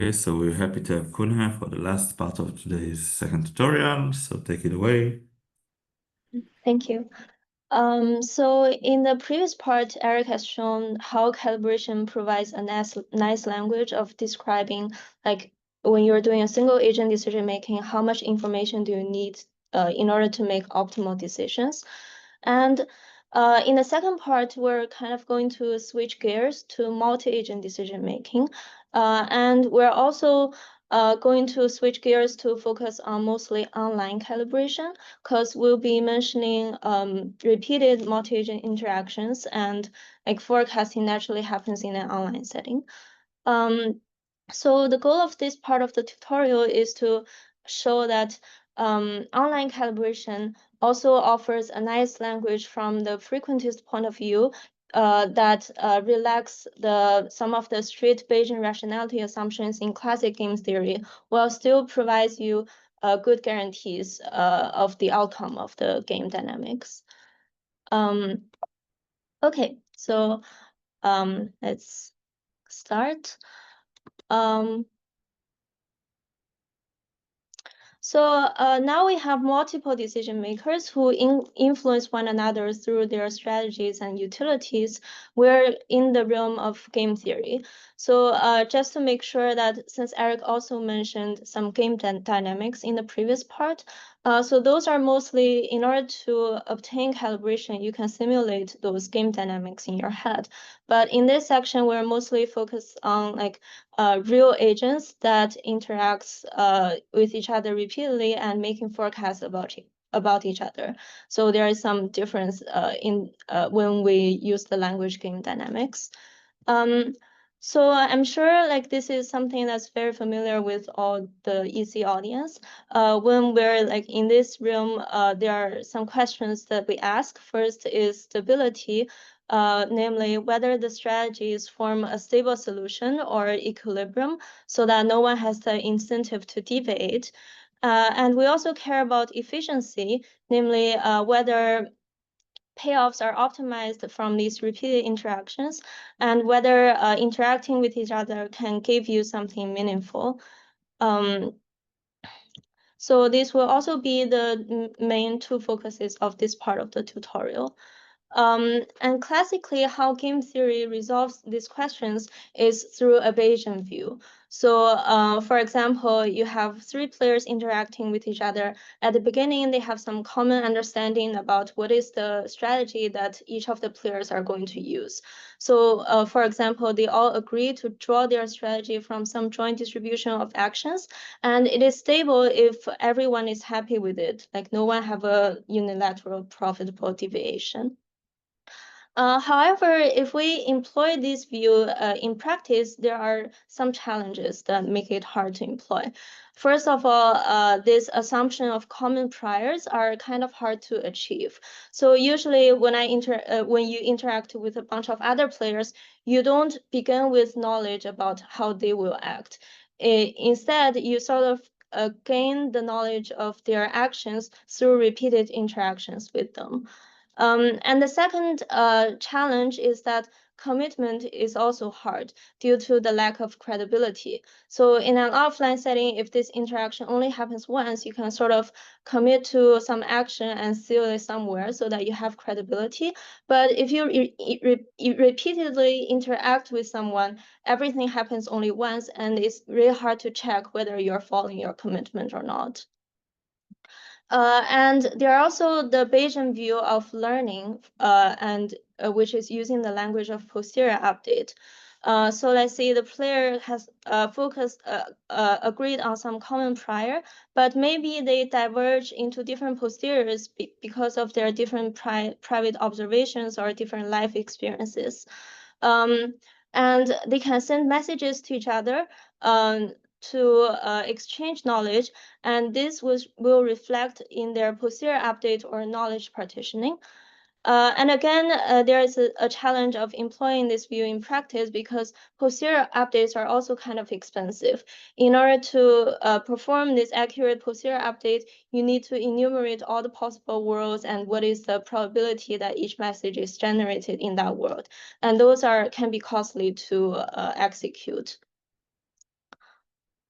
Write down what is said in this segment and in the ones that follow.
Okay, so we're happy to have Kunhe for the last part of today's second tutorial. So take it away. Thank you. So in the previous part, Eric has shown how calibration provides a nice language of describing, like when you're doing a single agent decision making, how much information do you need in order to make optimal decisions. And in the second part, we're kind of going to switch gears to multi-agent decision making. And we're also going to switch gears to focus on mostly online calibration, because we'll be mentioning repeated multi-agent interactions, and like forecasting naturally happens in an online setting. So the goal of this part of the tutorial is to show that online calibration also offers a nice language from the frequentist point of view that relax some of the strict Bayesian rationality assumptions in classic game theory, while still provides you good guarantees of the outcome of the game dynamics. Okay, so let's start. So now we have multiple decision makers who influence one another through their strategies and utilities. We're in the realm of game theory. So just to make sure that, since Eric also mentioned some game dynamics in the previous part, so those are mostly, in order to obtain calibration, you can simulate those game dynamics in your head. But in this section, we're mostly focused on like real agents that interacts with each other repeatedly and making forecasts about each other. So there is some difference in when we use the language game dynamics. So I'm sure like this is something that's very familiar with all the EC audience. When we're like in this realm, there are some questions that we ask. First is stability, namely whether the strategies form a stable solution or equilibrium so that no one has the incentive to deviate. And we also care about efficiency, namely whether payoffs are optimized from these repeated interactions, and whether interacting with each other can give you something meaningful. So this will also be the main two focuses of this part of the tutorial. And classically, how game theory resolves these questions is through a Bayesian view. So for example, you have three players interacting with each other. At the beginning, they have some common understanding about what is the strategy that each of the players are going to use. So for example, they all agree to draw their strategy from some joint distribution of actions, and it is stable if everyone is happy with it, like no one have a unilateral profitable deviation. However, if we employ this view in practice, there are some challenges that make it hard to employ. First of all, this assumption of common priors are kind of hard to achieve. So usually when when you interact with a bunch of other players, you don't begin with knowledge about how they will act. Instead, you sort of gain the knowledge of their actions through repeated interactions with them. And the second challenge is that commitment is also hard due to the lack of credibility. So in an offline setting, if this interaction only happens once, you can sort of commit to some action and seal it somewhere so that you have credibility. But if you repeatedly interact with someone, everything happens only once, and it's really hard to check whether you're following your commitment or not. And there are also the Bayesian view of learning, which is using the language of posterior update. So let's say the player has agreed on some common prior, but maybe they diverge into different posteriors because of their different private observations or different life experiences. And they can send messages to each other to exchange knowledge, and this will reflect in their posterior update or knowledge partitioning. And again, there is a challenge of employing this view in practice because posterior updates are also kind of expensive. In order to perform this accurate posterior update, you need to enumerate all the possible worlds and what is the probability that each message is generated in that world. And those can be costly to execute.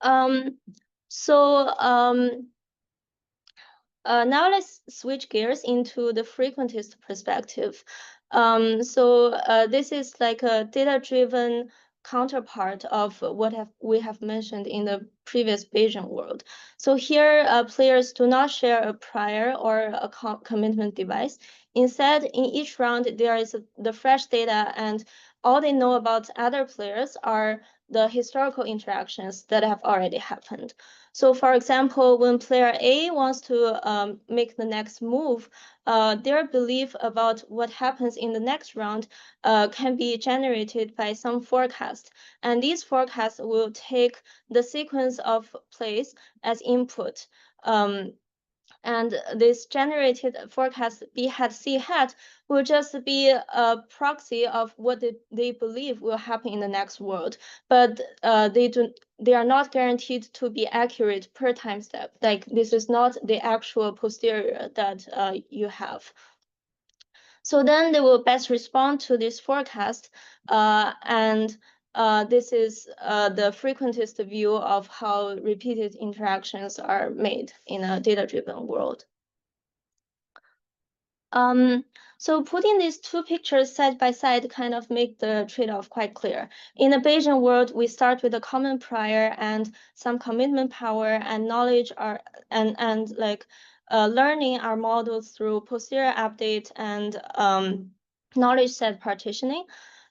Now let's switch gears into the frequentist perspective. This is like a data-driven counterpart of what we have mentioned in the previous Bayesian world. So here, players do not share a prior or a commitment device. Instead, in each round, there is the fresh data, and all they know about other players are the historical interactions that have already happened. So for example, when player A wants to make the next move, their belief about what happens in the next round can be generated by some forecast. And these forecasts will take the sequence of plays as input. And this generated forecast B hat C hat will just be a proxy of what they believe will happen in the next world, but they are not guaranteed to be accurate per time step. Like this is not the actual posterior that you have. So then they will best respond to this forecast, and this is the frequentist view of how repeated interactions are made in a data-driven world. So putting these two pictures side by side kind of make the trade-off quite clear. In the Bayesian world, we start with a common prior and some commitment power and knowledge and learning our models through posterior update and knowledge set partitioning.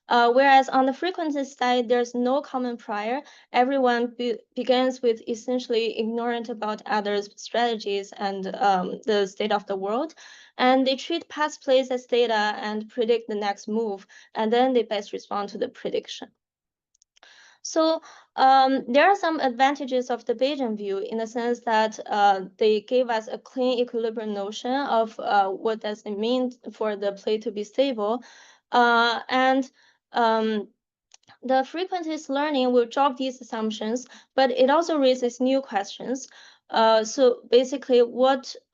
Whereas on the frequency side, there's no common prior. Everyone begins with essentially ignorant about others' strategies and the state of the world. And they treat past plays as data and predict the next move, and then they best respond to the prediction. So there are some advantages of the Bayesian view in the sense that they gave us a clean equilibrium notion of what does it mean for the play to be stable. The frequentist learning will drop these assumptions, but it also raises new questions. So basically,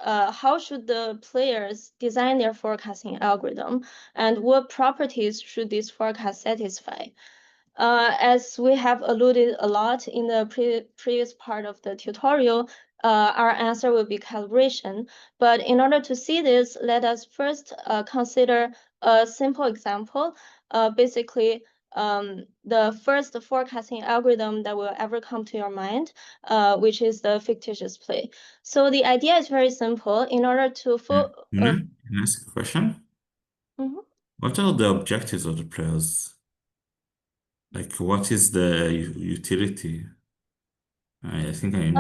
how should the players design their forecasting algorithm, and what properties should this forecast satisfy? As we have alluded a lot in the previous part of the tutorial, our answer will be calibration. But in order to see this, let us first consider a simple example. Basically, the first forecasting algorithm that will ever come to your mind, which is the fictitious play. So the idea is very simple. In order to Can I ask a question? Mhm. What are the objectives of the players? Like, what is the utility? I think I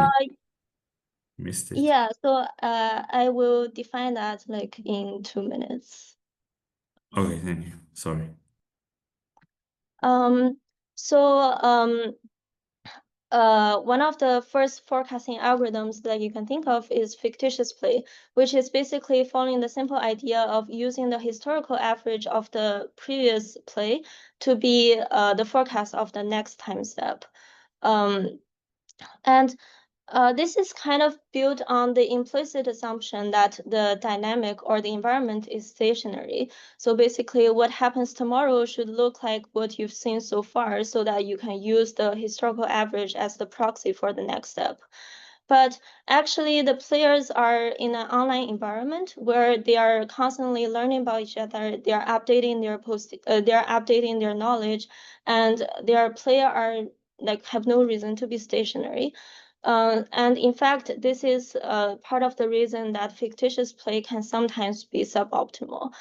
missed it. Yeah, so I will define that like in 2 minutes. Okay, thank you. Sorry. Um, so one of the first forecasting algorithms that you can think of is fictitious play, which is basically following the simple idea of using the historical average of the previous play to be the forecast of the next time step. And this is kind of built on the implicit assumption that the dynamic or the environment is stationary. So basically, what happens tomorrow should look like what you've seen so far so that you can use the historical average as the proxy for the next step. But actually, the players are in an online environment where they are constantly learning about each other. They are updating they are updating their knowledge, and their player are have no reason to be stationary. And in fact, this is part of the reason that fictitious play can sometimes be suboptimal.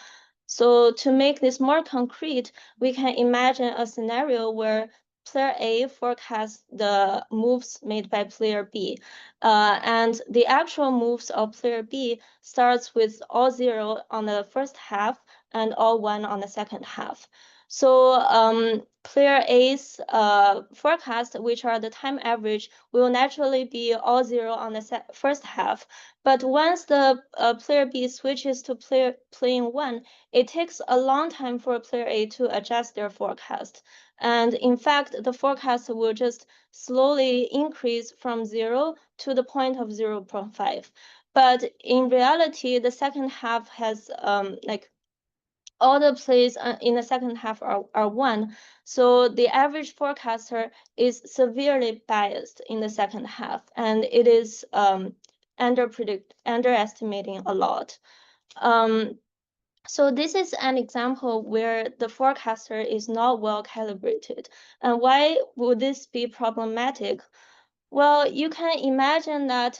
So to make this more concrete, we can imagine a scenario where player A forecasts the moves made by player B, and the actual moves of player B starts with all 0 on the first half and all 1 on the second half. So player A's forecast, which are the time average, will naturally be all 0 on the first half. But once the player B switches to playing 1, it takes a long time for player A to adjust their forecast. And in fact, the forecast will just slowly increase from 0 to the point of 0.5. But in reality, the second half has all the plays in the second half are won. So the average forecaster is severely biased in the second half, and it is underestimating a lot. So this is an example where the forecaster is not well calibrated. And why would this be problematic? Well, you can imagine that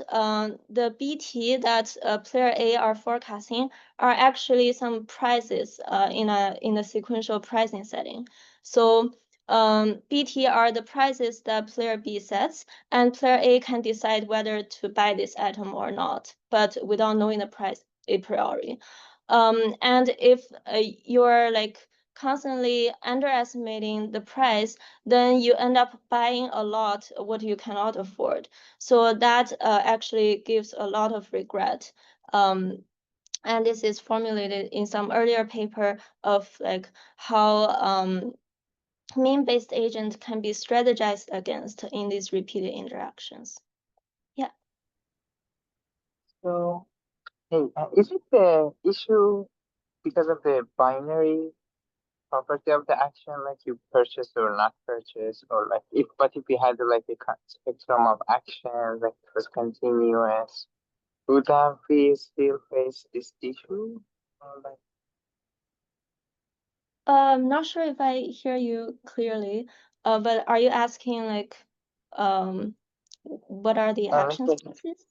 the BT that player A are forecasting are actually some prices in a sequential pricing setting. So BT are the prices that player B sets, and player A can decide whether to buy this item or not, but without knowing the price a priori. And if you're like constantly underestimating the price, then you end up buying a lot what you cannot afford. So that actually gives a lot of regret. And this is formulated in some earlier paper of like how mean-based agent can be strategized against in these repeated interactions. Yeah. So, hey, is it the issue because of the binary property of the action, like you purchase or not purchase, or like if we had like a spectrum of actions, like it was continuous, would have we still face this issue? Or like, Not sure if I hear you clearly, but are you asking like, what are the action spaces?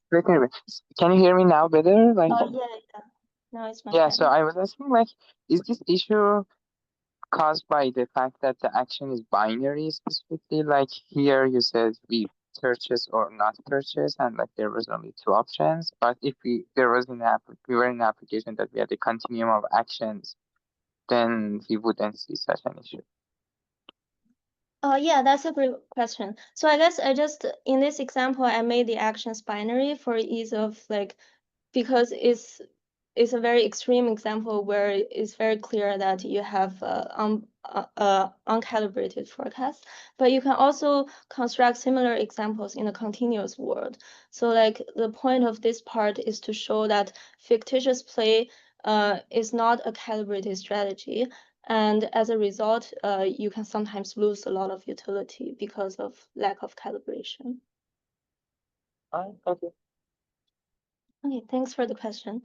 can you hear me now better? Like, Yeah. Now it's much yeah. So better. I was asking, like, is this issue caused by the fact that the action is binary specifically? Like here you said we purchase or not purchase, and like there was only two options. But if there was we were in an application that we had a continuum of actions, then we wouldn't see such an issue. Yeah, that's a great question. So I guess in this example, I made the actions binary for ease of like, because it's a very extreme example where it's very clear that you have uncalibrated forecast, but you can also construct similar examples in a continuous world. So like the point of this part is to show that fictitious play is not a calibrated strategy. And as a result, you can sometimes lose a lot of utility because of lack of calibration. Okay. Okay, thanks for the question.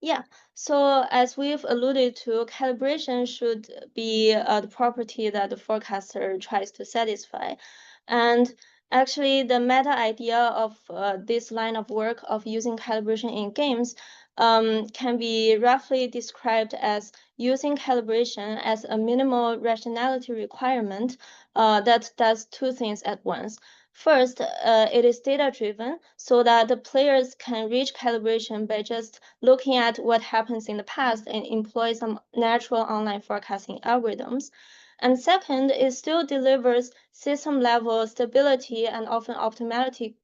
Yeah, so as we've alluded to, calibration should be the property that the forecaster tries to satisfy. And actually, the meta idea of this line of work of using calibration in games can be roughly described as using calibration as a minimal rationality requirement that does two things at once. First, it is data-driven so that the players can reach calibration by just looking at what happens in the past and employ some natural online forecasting algorithms. And second, it still delivers system-level stability and often optimality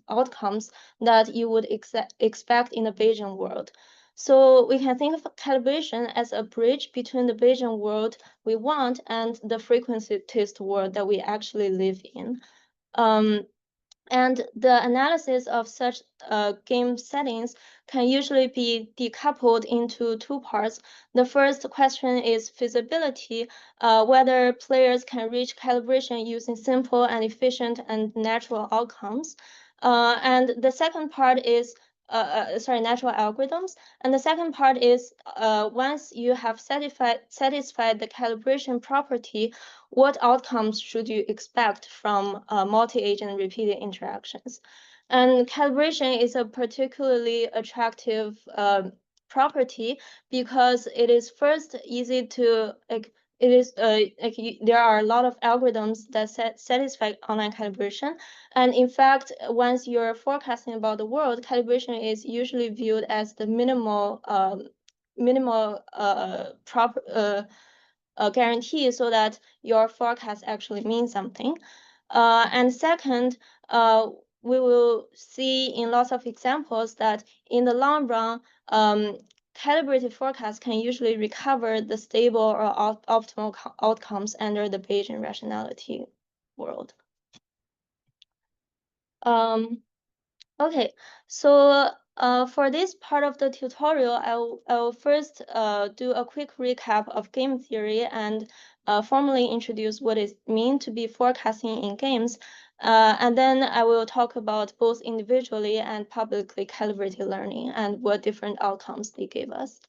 outcomes that you would expect in the Bayesian world. So we can think of calibration as a bridge between the Bayesian world we want and the frequency-based world that we actually live in. And the analysis of such game settings can usually be decoupled into two parts. The first question is feasibility, whether players can reach calibration using simple and efficient and natural outcomes. And the second part is natural algorithms. And the second part is once you have satisfied the calibration property, what outcomes should you expect from multi-agent repeated interactions? And calibration is a particularly attractive property because it is first easy to like. It is there are a lot of algorithms that satisfy online calibration, and in fact, once you're forecasting about the world, calibration is usually viewed as the minimal proper guarantee so that your forecast actually means something. And second, we will see in lots of examples that in the long run, calibrated forecasts can usually recover the stable or optimal outcomes under the Bayesian rationality world. Okay, so For this part of the tutorial, I'll first do a quick recap of game theory and formally introduce what it means to be forecasting in games. And then I will talk about both individually and publicly calibrated learning and what different outcomes they gave us.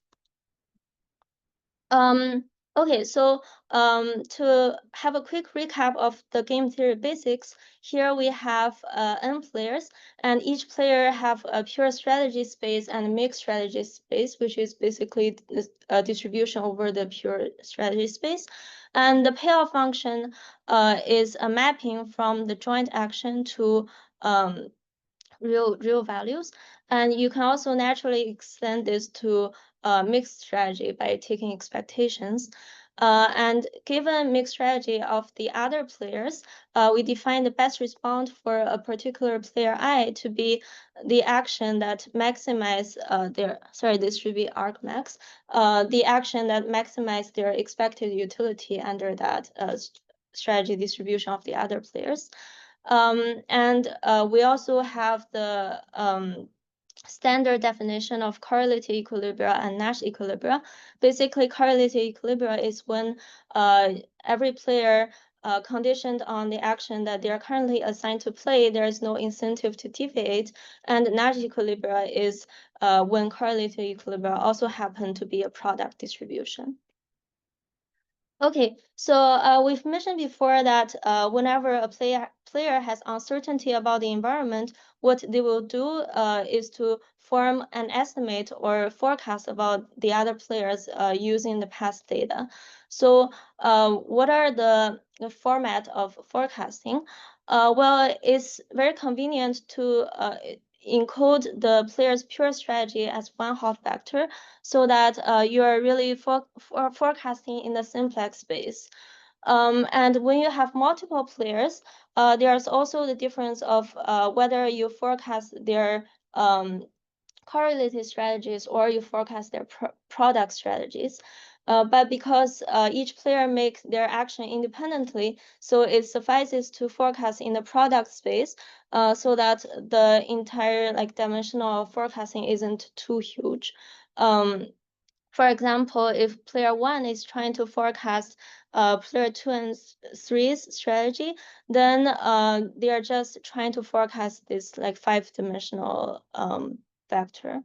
Okay, so to have a quick recap of the game theory basics, here we have n players, and each player have a pure strategy space and a mixed strategy space, which is basically a distribution over the pure strategy space. And the payoff function is a mapping from the joint action to real values. And you can also naturally extend this to mixed strategy by taking expectations. And given mixed strategy of the other players, we define the best response for a particular player I to be the action that maximize this should be argmax, the action that maximize their expected utility under that strategy distribution of the other players. And we also have the standard definition of correlated equilibria and Nash equilibria. Basically, correlated equilibria is when every player conditioned on the action that they are currently assigned to play, there is no incentive to deviate. And Nash equilibria is when correlated equilibria also happen to be a product distribution. Okay, so we've mentioned before that whenever a player has uncertainty about the environment, what they will do is to form an estimate or forecast about the other players using the past data. So what are the format of forecasting? Well, it's very convenient to encode the player's pure strategy as one hot vector so that you are really forecasting in the simplex space. And when you have multiple players, there's also the difference of whether you forecast their correlated strategies or you forecast their product strategies. But because each player makes their action independently, so it suffices to forecast in the product space so that the entire dimensional forecasting isn't too huge. For example, if player 1 is trying to forecast player 2 and 3's strategy, then they are just trying to forecast this 5-dimensional vector.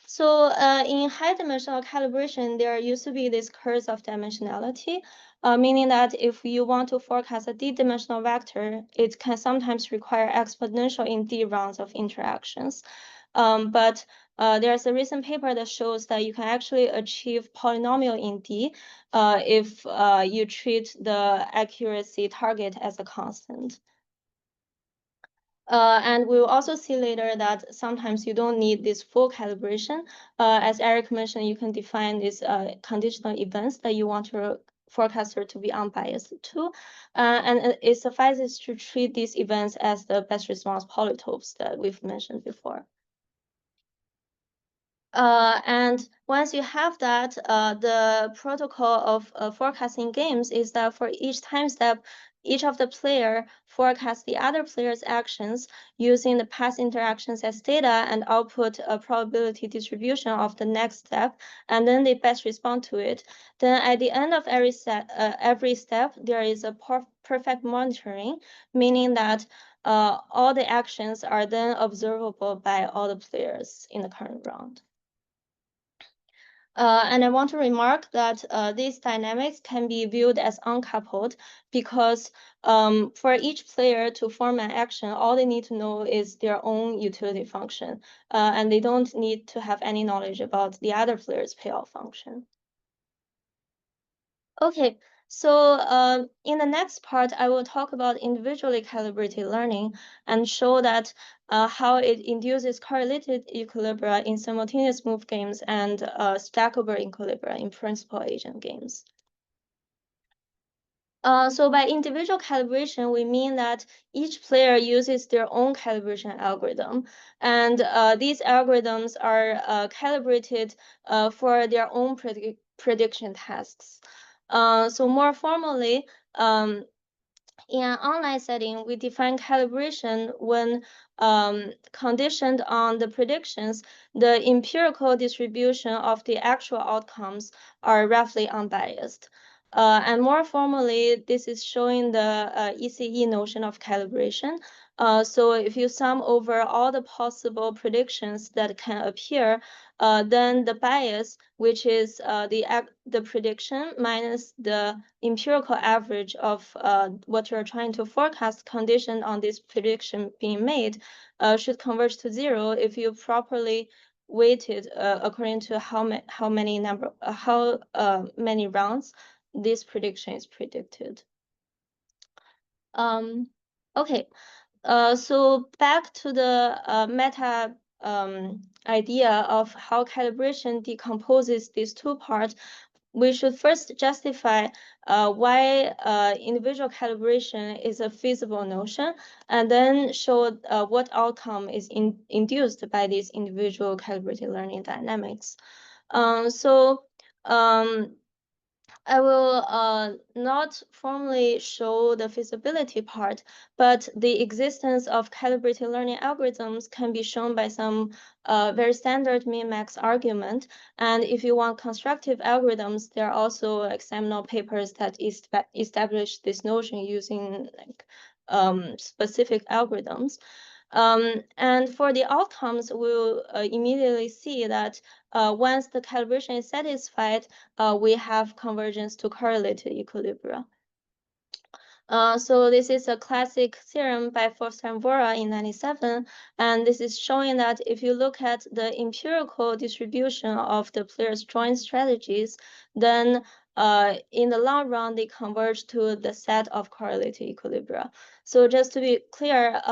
So in high-dimensional calibration, there used to be this curse of dimensionality, meaning that if you want to forecast a d-dimensional vector, it can sometimes require exponential in d rounds of interactions. But there's a recent paper that shows that you can actually achieve polynomial in D if you treat the accuracy target as a constant. And we'll also see later that sometimes you don't need this full calibration. As Eric mentioned, you can define these conditional events that you want your forecaster to be unbiased to. And it suffices to treat these events as the best response polytopes that we've mentioned before. And once you have that, the protocol of forecasting games is that for each time step, each of the player forecasts the other player's actions using the past interactions as data and output a probability distribution of the next step, and then they best respond to it. Then at the end of every step, there is a perfect monitoring, meaning that all the actions are then observable by all the players in the current round. And I want to remark that these dynamics can be viewed as uncoupled because for each player to form an action, all they need to know is their own utility function, and they don't need to have any knowledge about the other player's payoff function. Okay, so in the next part, I will talk about individually calibrated learning and show that how it induces correlated equilibria in simultaneous move games and stackable equilibria in principal agent games. So by individual calibration, we mean that each player uses their own calibration algorithm, and these algorithms are calibrated for their own prediction tasks. So more formally, In an online setting, we define calibration when conditioned on the predictions, the empirical distribution of the actual outcomes are roughly unbiased. And more formally, this is showing the ECE notion of calibration. So if you sum over all the possible predictions that can appear, then the bias, which is the prediction minus the empirical average of what you're trying to forecast conditioned on this prediction being made, should converge to zero if you properly weighted according to how many rounds this prediction is predicted. Okay. So back to the meta idea of how calibration decomposes these two parts, we should first justify why individual calibration is a feasible notion, and then show what outcome is induced by these individual calibrated learning dynamics. I will not formally show the feasibility part, but the existence of calibrated learning algorithms can be shown by some very standard min-max argument. And if you want constructive algorithms, there are also like seminal papers that establish this notion using like specific algorithms. And for the outcomes, we'll immediately see that once the calibration is satisfied, we have convergence to correlated equilibria. So this is a classic theorem by Forster and Vora in 1997, and this is showing that if you look at the empirical distribution of the players' joint strategies, then in the long run, they converge to the set of correlated equilibria. So just to be clear,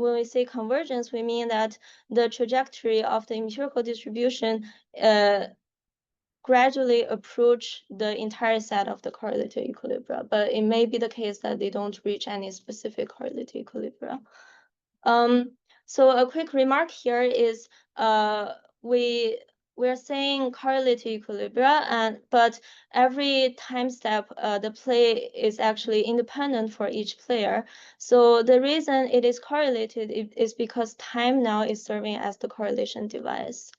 when we say convergence, we mean that the trajectory of the empirical distribution gradually approach the entire set of the correlated equilibria, but it may be the case that they don't reach any specific correlated equilibria. So a quick remark here is we're saying correlated equilibria, but every time step, the play is actually independent for each player. So the reason it is correlated is because time now is serving as the correlation device.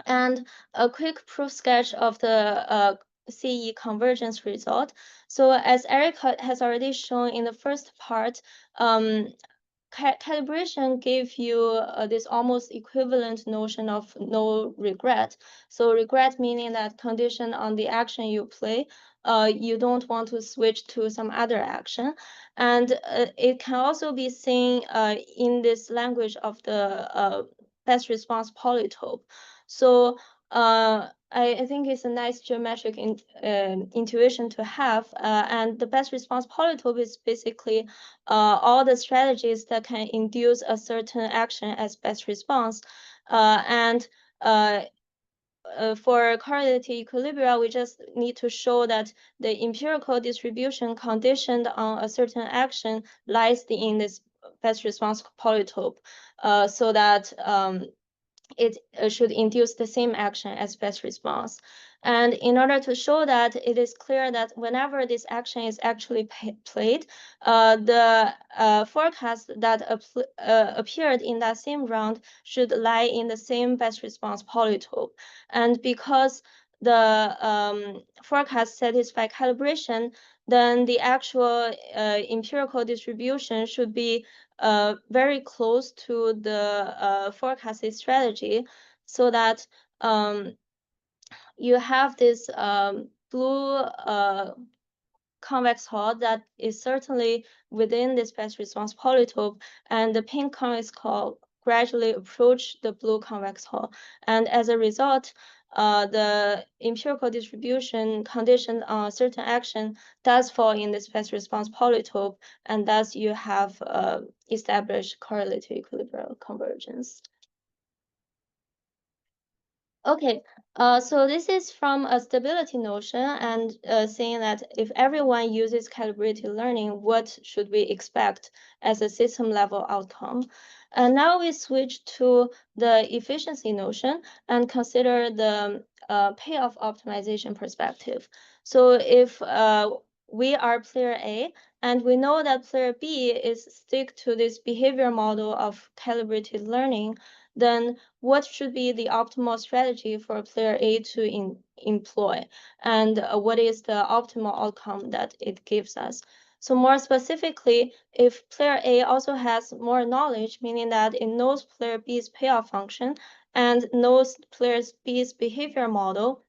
And a quick proof sketch of the CE convergence result. So as Eric has already shown in the first part, calibration gave you this almost equivalent notion of no regret. So regret meaning that condition on the action you play, you don't want to switch to some other action. And it can also be seen in this language of the best response polytope. So I think it's a nice geometric intuition to have. And the best response polytope is basically all the strategies that can induce a certain action as best response. For correlated equilibria, we just need to show that the empirical distribution conditioned on a certain action lies in this best response polytope, so that it should induce the same action as best response. And in order to show that, it is clear that whenever this action is actually played, the forecast that appeared in that same round should lie in the same best response polytope. And because the forecast satisfy calibration, then the actual empirical distribution should be very close to the forecasted strategy, so that you have this blue convex hull that is certainly within this best response polytope, and the pink convex hull gradually approach the blue convex hull. And as a result, the empirical distribution conditioned on a certain action does fall in this best response polytope, and thus you have established correlated equilibrium convergence. Okay, so this is from a stability notion, and saying that if everyone uses calibrated learning, what should we expect as a system level outcome? And now we switch to the efficiency notion and consider the payoff optimization perspective. So if we are player A, and we know that player B is stick to this behavior model of calibrated learning, then what should be the optimal strategy for player A to employ, and what is the optimal outcome that it gives us? So more specifically, if player A also has more knowledge, meaning that it knows player B's payoff function and knows player B's behavior model,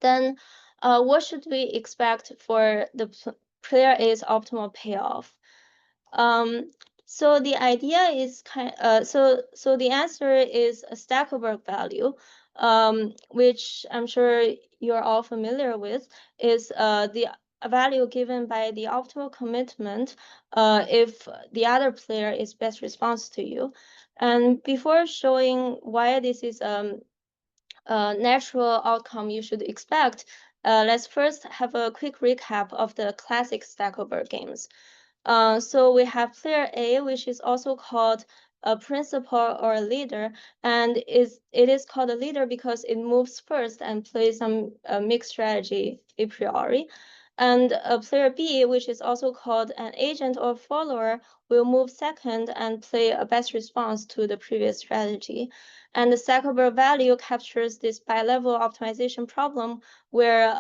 then what should we expect for the player A's optimal payoff? So the idea is so the answer is a Stackelberg value, which I'm sure you're all familiar with, is the value given by the optimal commitment if the other player is best response to you. And before showing why this is natural outcome you should expect, let's first have a quick recap of the classic Stackelberg games. So we have player A, which is also called a principal or a leader, and it is called a leader because it moves first and plays some mixed strategy a priori. And player B, which is also called an agent or follower, will move second and play a best response to the previous strategy. And the Stackelberg value captures this bi-level optimization problem where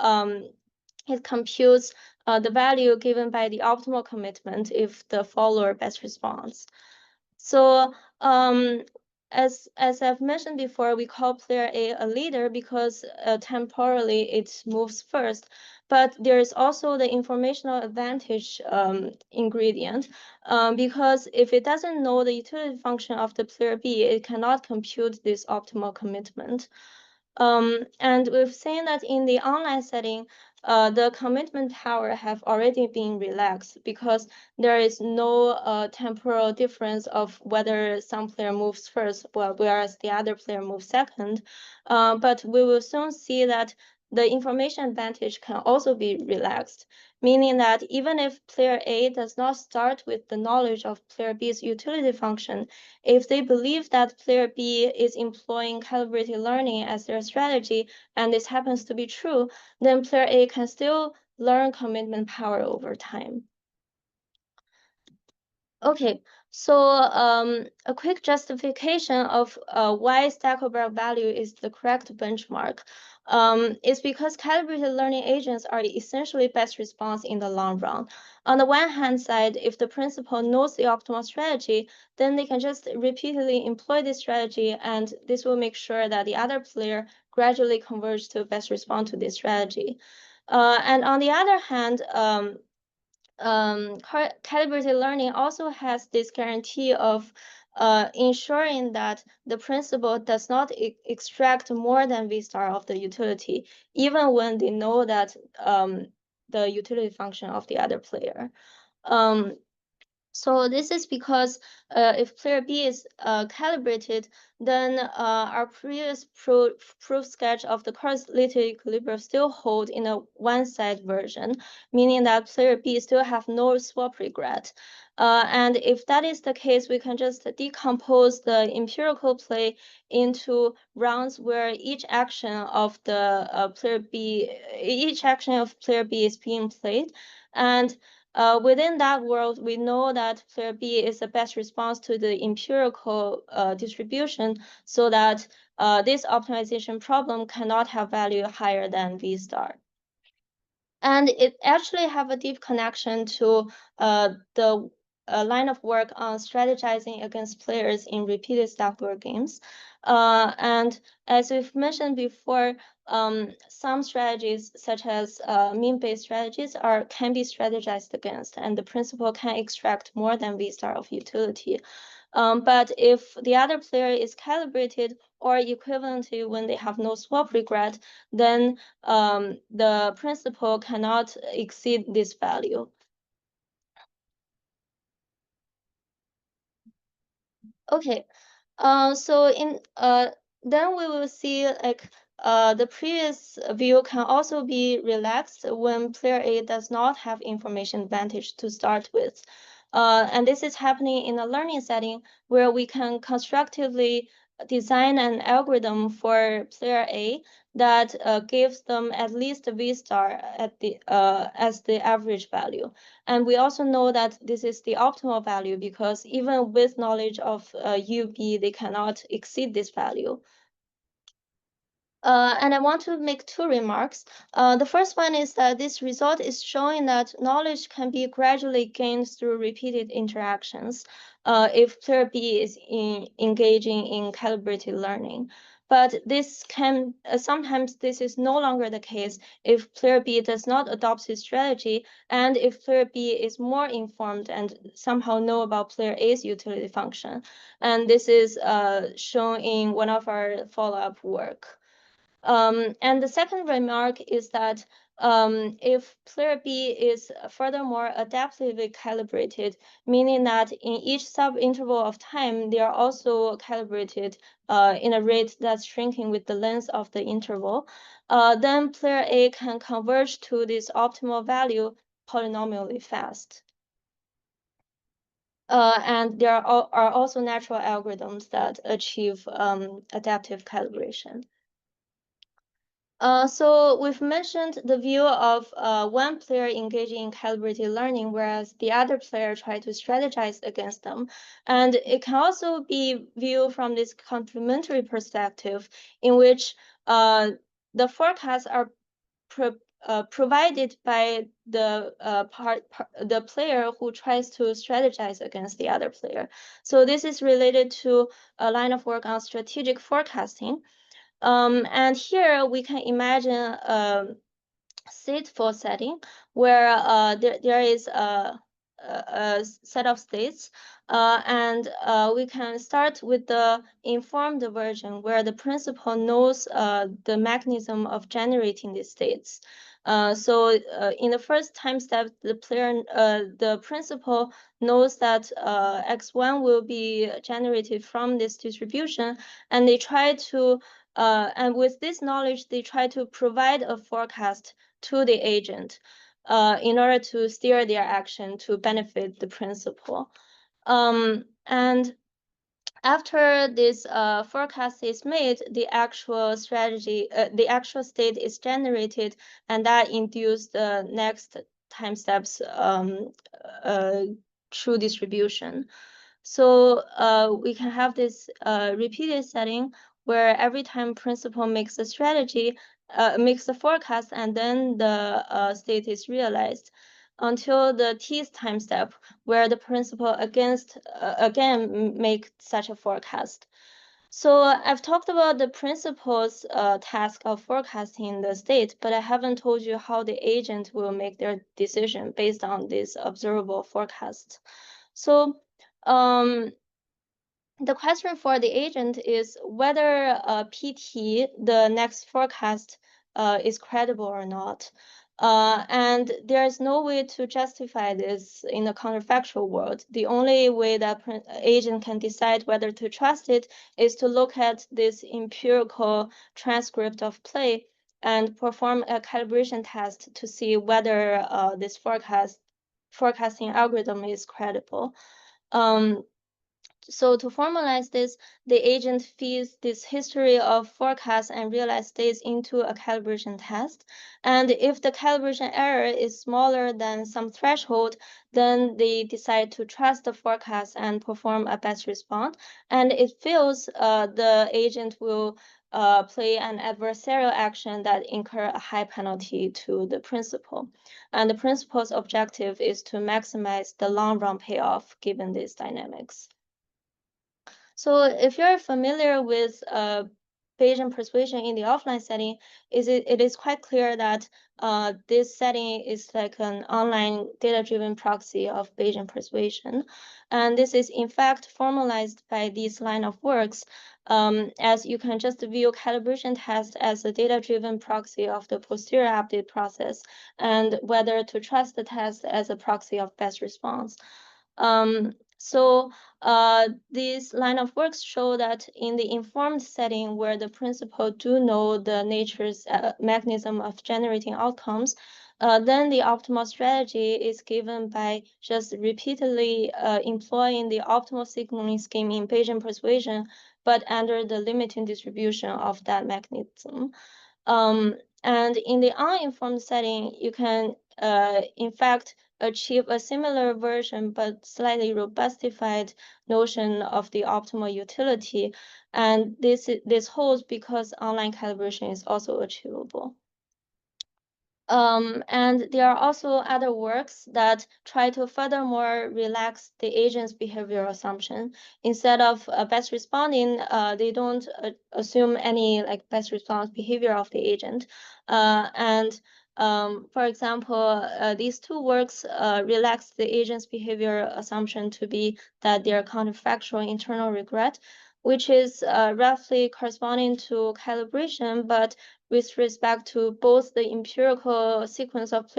it computes the value given by the optimal commitment if the follower best responds. So as I've mentioned before, we call player A a leader because temporally it moves first, but there is also the informational advantage ingredient because if it doesn't know the utility function of the player B, it cannot compute this optimal commitment. And we've seen that in the online setting, the commitment power have already been relaxed because there is no temporal difference of whether some player moves first, whereas the other player moves second. But we will soon see that the information advantage can also be relaxed, meaning that even if player A does not start with the knowledge of player B's utility function, if they believe that player B is employing calibrated learning as their strategy, and this happens to be true, then player A can still learn commitment power over time. Okay, so a quick justification of why Stackelberg value is the correct benchmark is because calibrated learning agents are essentially best response in the long run. On the one hand side, if the principal knows the optimal strategy, then they can just repeatedly employ this strategy, and this will make sure that the other player gradually converges to best respond to this strategy. And on the other hand, calibrated learning also has this guarantee of ensuring that the principal does not extract more than V star of the utility, even when they know that the utility function of the other player. So this is because if player B is calibrated, then our previous proof sketch of the correlated equilibrium still hold in a one-side version, meaning that player B still have no swap regret. And if that is the case, we can just decompose the empirical play into rounds where each action of the each action of player B is being played, and within that world, we know that player B is the best response to the empirical distribution, so that this optimization problem cannot have value higher than V star. And it actually have a deep connection to the line of work on strategizing against players in repeated Stackelberg games. And as we've mentioned before, some strategies, such as mean-based strategies, can be strategized against, and the principal can extract more than V star of utility. But if the other player is calibrated or equivalently when they have no swap regret, then the principal cannot exceed this value. Okay, so then we will see like the previous view can also be relaxed when player A does not have information advantage to start with. And this is happening in a learning setting where we can constructively design an algorithm for player A that gives them at least a V star at the as the average value. And we also know that this is the optimal value because even with knowledge of UB, they cannot exceed this value. And I want to make two remarks. The first one is that this result is showing that knowledge can be gradually gained through repeated interactions if player B is engaging in calibrated learning. But this can sometimes this is no longer the case if player B does not adopt this strategy and if player B is more informed and somehow know about player A's utility function. And this is shown in one of our follow-up work. And the second remark is that if player B is furthermore adaptively calibrated, meaning that in each sub-interval of time, they are also calibrated in a rate that's shrinking with the length of the interval, then player A can converge to this optimal value polynomially fast. And there are also natural algorithms that achieve adaptive calibration. So we've mentioned the view of one player engaging in calibrated learning, whereas the other player try to strategize against them. And it can also be viewed from this complementary perspective, in which the forecasts are provided by the player who tries to strategize against the other player. So this is related to a line of work on strategic forecasting. And here we can imagine a stateful setting where there is a set of states, and we can start with the informed version where the principal knows the mechanism of generating these states. So in the first time step, the principal knows that x1 will be generated from this distribution, and they try to and with this knowledge, they try to provide a forecast to the agent in order to steer their action to benefit the principal. And after this forecast is made, the actual strategy, the actual state is generated, and that induces the next time steps true distribution. So we can have this repeated setting where every time principal makes a strategy, makes a forecast, and then the state is realized until the tth time step where the principal again make such a forecast. So I've talked about the principal's task of forecasting the state, but I haven't told you how the agent will make their decision based on this observable forecast. So the question for the agent is whether PT, the next forecast, is credible or not. And there's no way to justify this in the counterfactual world. The only way that agent can decide whether to trust it is to look at this empirical transcript of play and perform a calibration test to see whether this forecasting algorithm is credible. So to formalize this, the agent feeds this history of forecasts and realized states into a calibration test. And if the calibration error is smaller than some threshold, then they decide to trust the forecast and perform a best response. And it fails, the agent will play an adversarial action that incur a high penalty to the principal. And the principal's objective is to maximize the long-run payoff given these dynamics. So if you're familiar with Bayesian persuasion in the offline setting, it is quite clear that this setting is like an online data-driven proxy of Bayesian persuasion. And this is in fact formalized by this line of works, as you can just view calibration test as a data-driven proxy of the posterior update process, and whether to trust the test as a proxy of best response. So these line of works show that in the informed setting where the principal do know the nature's mechanism of generating outcomes, then the optimal strategy is given by just repeatedly employing the optimal signaling scheme in Bayesian persuasion, but under the limiting distribution of that mechanism. And in the uninformed setting, you can, in fact, achieve a similar version but slightly robustified notion of the optimal utility. And this holds because online calibration is also achievable. And there are also other works that try to furthermore relax the agent's behavioral assumption. Instead of best responding, they don't assume any like best response behavior of the agent. For example, these two works relax the agent's behavior assumption to be that they are counterfactual internal regret, which is roughly corresponding to calibration, but with respect to both the empirical sequence of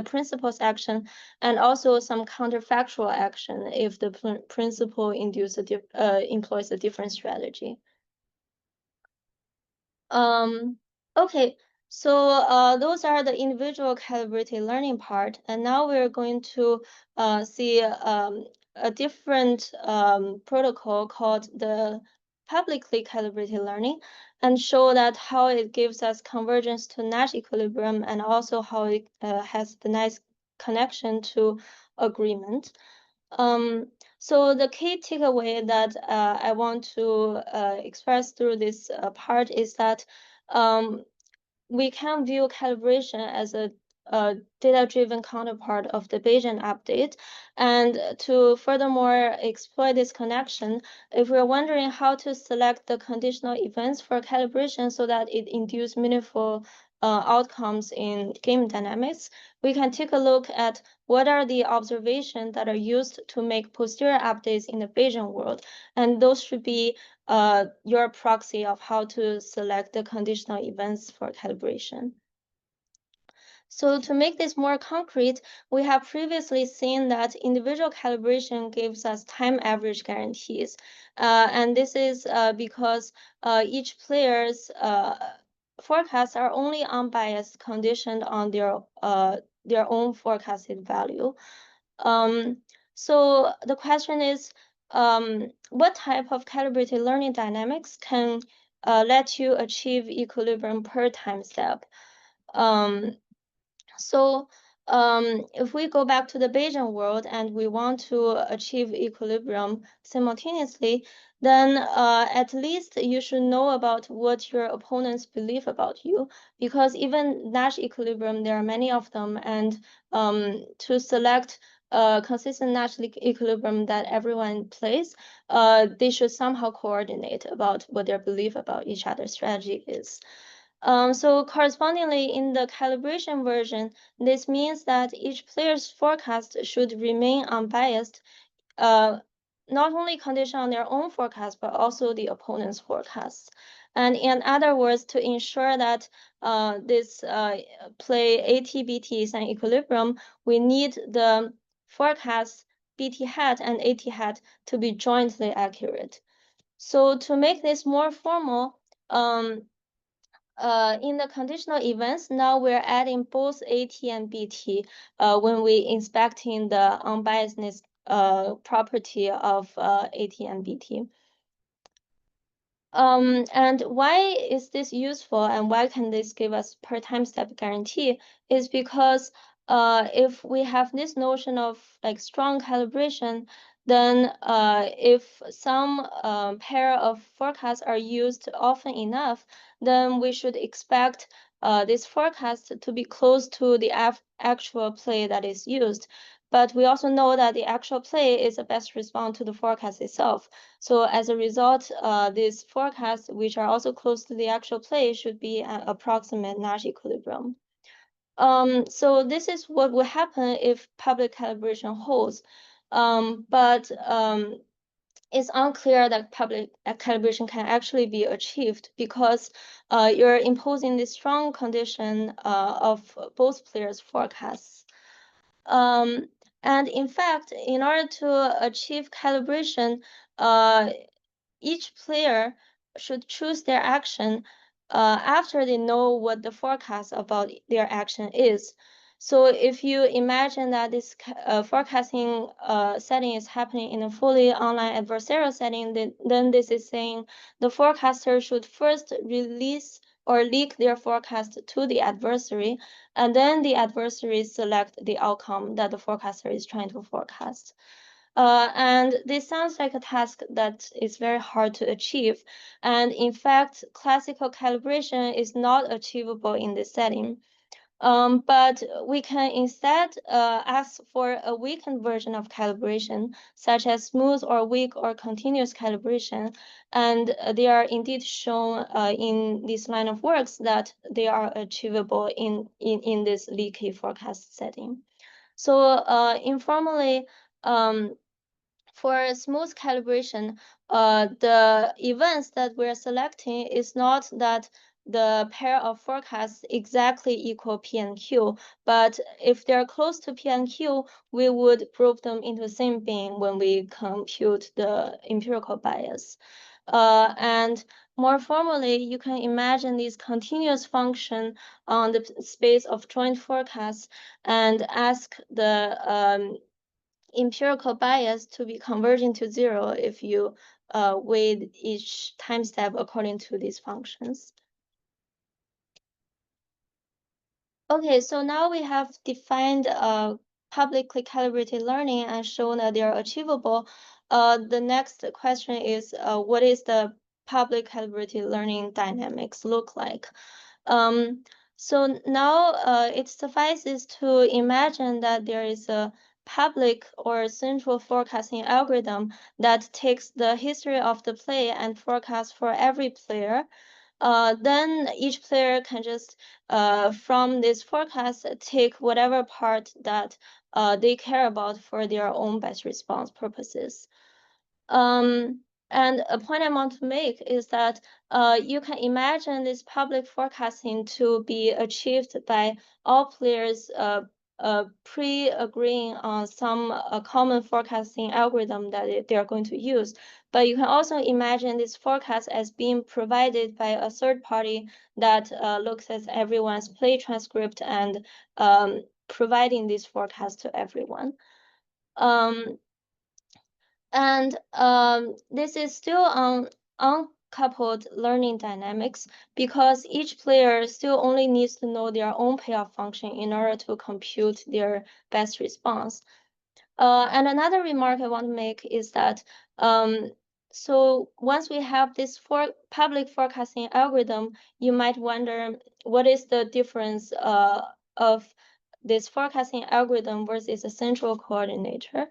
principles action and also some counterfactual action if the principle employs a different strategy. Okay, so those are the individual calibrated learning part, and now we're going to see a different protocol called the publicly calibrated learning, and show that how it gives us convergence to Nash equilibrium, and also how it has the nice connection to agreement. So the key takeaway that I want to express through this part is that we can view calibration as a data-driven counterpart of the Bayesian update. And to furthermore exploit this connection, if we're wondering how to select the conditional events for calibration so that it induces meaningful outcomes in game dynamics, we can take a look at what are the observations that are used to make posterior updates in the Bayesian world. And those should be your proxy of how to select the conditional events for calibration. So to make this more concrete, we have previously seen that individual calibration gives us time average guarantees. And this is because each player's forecasts are only unbiased, conditioned on their own forecasted value. So the question is, what type of calibrated learning dynamics can let you achieve equilibrium per time step? If we go back to the Bayesian world and we want to achieve equilibrium simultaneously, then at least you should know about what your opponents believe about you, because even Nash equilibrium, there are many of them, and to select a consistent Nash equilibrium that everyone plays, they should somehow coordinate about what their belief about each other's strategy is. So correspondingly, in the calibration version, this means that each player's forecast should remain unbiased, not only conditioned on their own forecast, but also the opponent's forecasts. And in other words, to ensure that this play AT, BT is an equilibrium, we need the forecast BT hat and AT hat to be jointly accurate. So to make this more formal, in the conditional events, now we're adding both AT and BT when we inspecting the unbiasedness property of AT and BT. And why is this useful and why can this give us per time step guarantee is because if we have this notion of like strong calibration, then if some pair of forecasts are used often enough, then we should expect this forecast to be close to the actual play that is used. But we also know that the actual play is the best response to the forecast itself. So as a result, these forecasts, which are also close to the actual play, should be an approximate Nash equilibrium. So this is what will happen if public calibration holds. But it's unclear that public calibration can actually be achieved because you're imposing this strong condition of both players' forecasts. And in fact, in order to achieve calibration, each player should choose their action after they know what the forecast about their action is. So if you imagine that this forecasting setting is happening in a fully online adversarial setting, then this is saying the forecaster should first release or leak their forecast to the adversary, and then the adversary select the outcome that the forecaster is trying to forecast. And this sounds like a task that is very hard to achieve. And in fact, classical calibration is not achievable in this setting. But we can instead ask for a weakened version of calibration, such as smooth or weak or continuous calibration. And they are indeed shown in this line of works that they are achievable in this leaky forecast setting. So informally, for smooth calibration, the events that we're selecting is not that the pair of forecasts exactly equal P and Q, but if they're close to P and Q, we would group them into the same bin when we compute the empirical bias. And more formally, you can imagine this continuous function on the space of joint forecasts and ask the empirical bias to be converging to zero if you weight each time step according to these functions. Okay, so now we have defined publicly calibrated learning and shown that they are achievable. The next question is, what is the public calibrated learning dynamics look like? So now it suffices to imagine that there is a public or central forecasting algorithm that takes the history of the play and forecasts for every player. Then each player can just, from this forecast, take whatever part that they care about for their own best response purposes. And a point I want to make is that you can imagine this public forecasting to be achieved by all players pre-agreeing on some common forecasting algorithm that they are going to use. But you can also imagine this forecast as being provided by a third party that looks at everyone's play transcript and providing this forecast to everyone. And this is still on uncoupled learning dynamics because each player still only needs to know their own payoff function in order to compute their best response. And another remark I want to make is that so once we have this public forecasting algorithm, you might wonder what is the difference of this forecasting algorithm versus a central coordinator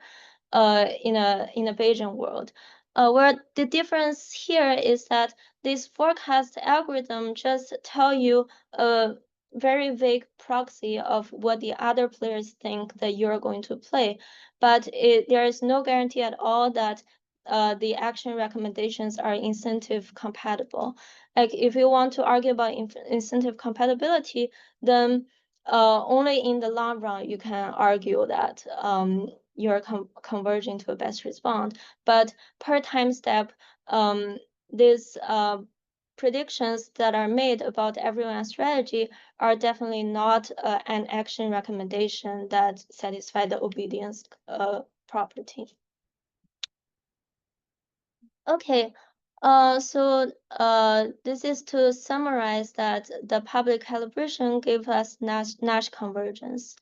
in a Bayesian world. Where the difference here is that this forecast algorithm just tell you a very vague proxy of what the other players think that you're going to play, but there is no guarantee at all that the action recommendations are incentive compatible. Like if you want to argue about incentive compatibility, then only in the long run you can argue that you're converging to a best response. But per time step, these predictions that are made about everyone's strategy are definitely not an action recommendation that satisfy the obedience property. Okay, so this is to summarize that the public calibration gave us Nash convergence.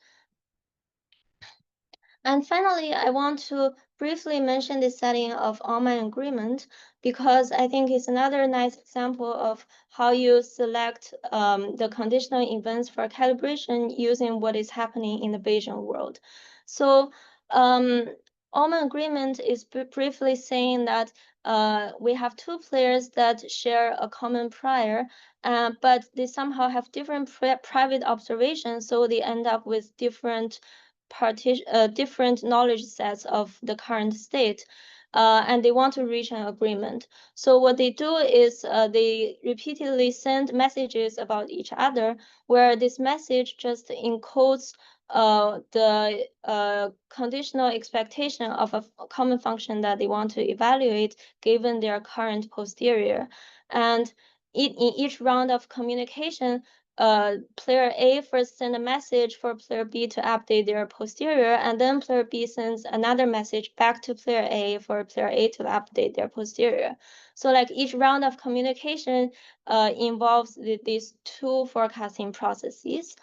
And finally, I want to briefly mention the setting of Allman agreement because I think it's another nice example of how you select the conditional events for calibration using what is happening in the Bayesian world. So Allman agreement is briefly saying that we have two players that share a common prior, but they somehow have different private observations, so they end up with different different knowledge sets of the current state, and they want to reach an agreement. So what they do is they repeatedly send messages about each other, where this message just encodes the conditional expectation of a common function that they want to evaluate given their current posterior. And in each round of communication, player A first send a message for player B to update their posterior, and then player B sends another message back to player A for player A to update their posterior. So like each round of communication involves these two forecasting processes.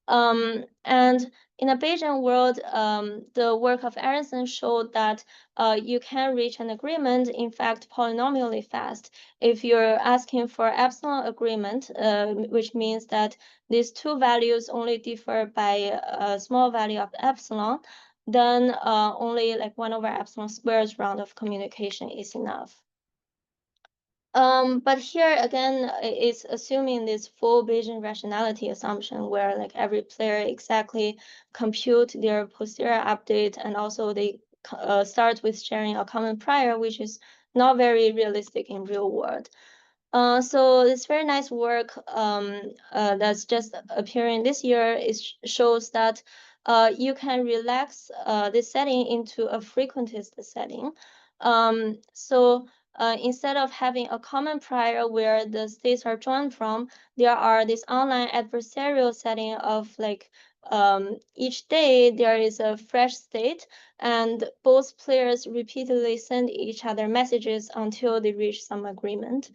And in a Bayesian world, the work of Aronson showed that you can reach an agreement, in fact, polynomially fast, if you're asking for epsilon agreement, which means that these two values only differ by a small value of epsilon, then only like 1/epsilon squares round of communication is enough. But here again, it's assuming this full Bayesian rationality assumption where like every player exactly compute their posterior update, and also they start with sharing a common prior, which is not very realistic in real world. So this very nice work that's just appearing this year shows that you can relax this setting into a frequentist setting. So instead of having a common prior where the states are drawn from, there are this online adversarial setting of like each day there is a fresh state, and both players repeatedly send each other messages until they reach some agreement.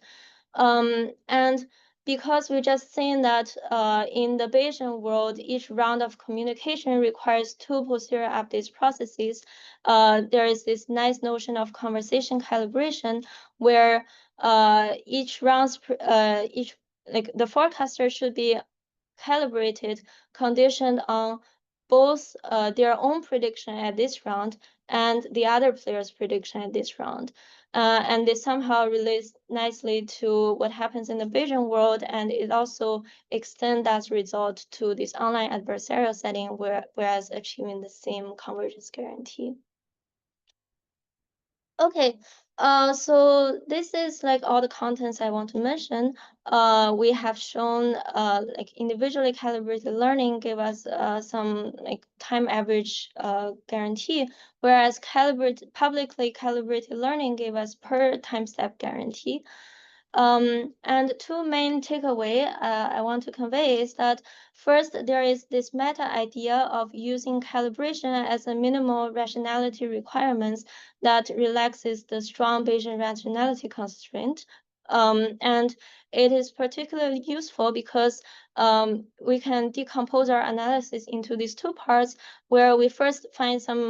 And because we just seen that in the Bayesian world, each round of communication requires two posterior updates processes, there is this nice notion of conversation calibration where each round's like the forecaster should be calibrated conditioned on both their own prediction at this round and the other player's prediction at this round. And this somehow relates nicely to what happens in the Bayesian world, and it also extends that result to this online adversarial setting, whereas achieving the same convergence guarantee. Okay, so this is like all the contents I want to mention. We have shown like individually calibrated learning gave us some like time average guarantee, whereas publicly calibrated learning gave us per time step guarantee. And two main takeaway I want to convey is that first, there is this meta idea of using calibration as a minimal rationality requirements that relaxes the strong Bayesian rationality constraint. And it is particularly useful because we can decompose our analysis into these two parts, where we first find some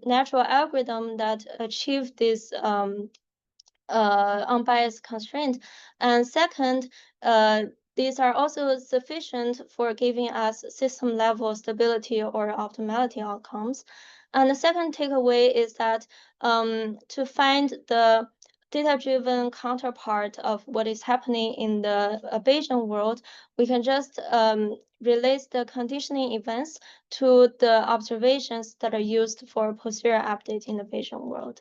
natural algorithm that achieve this unbiased constraint. And second, these are also sufficient for giving us system level stability or optimality outcomes. And the second takeaway is that to find the data-driven counterpart of what is happening in the Bayesian world, we can just relate the conditioning events to the observations that are used for posterior update in the Bayesian world.